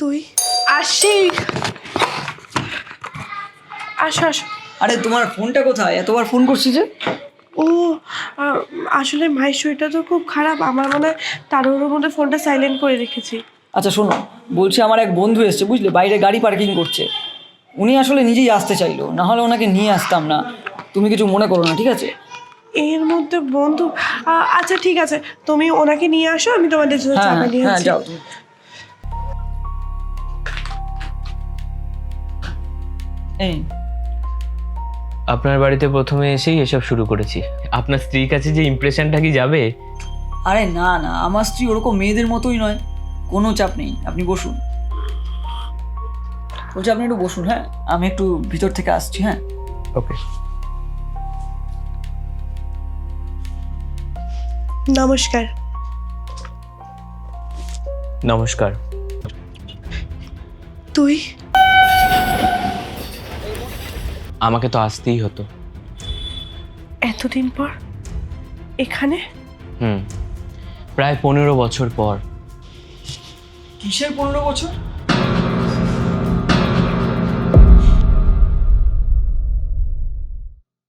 তুই আসি, আসো আসো। আরে তোমার ফোনটা কোথায়? এতবার ফোন করছি যে। ও আসলে মায়ের শরীরটা তো খুব খারাপ, আমার মনে হয় তাড়াহুড়োর মধ্যে ফোনটা সাইলেন্ট করে রেখেছি। আচ্ছা শোনো, বলছি আমার এক বন্ধু এসছে বুঝলে, বাইরে গাড়ি পার্কিং করছে। উনি আসলে নিজেই আসতে চাইলো, না হলে ওনাকে নিয়ে আসতাম না। তুমি কিছু মনে করো না, ঠিক আছে? এর মধ্যে বন্ধু, আচ্ছা ঠিক আছে, তুমি ওনাকে নিয়ে আসো, আমি তোমাদের জন্য চা হ্যাঁ বানিয়ে হ্যাঁ, আনছি। যাও তুমি। এই আপনার বাড়িতে প্রথমে এসেই এসব শুরু করেছি। আপনার স্ত্রীর কাছে যে ইমপ্রেশনটা কি যাবে? আরে না না, আমার স্ত্রী ওরকম মেয়েদের মতোই নয়, কোনো চাপ নেই, আপনি বসুন। বলছি আপনি একটু বসুন, হ্যাঁ আমি একটু ভিতর থেকে আসছি। হ্যাঁ ওকে। নমস্কার। নমস্কার। তুই আমাকে তো আসতেই হতো। এতদিন পর এখানে? প্রায় 15 বছর পর। কিসের 15 বছর?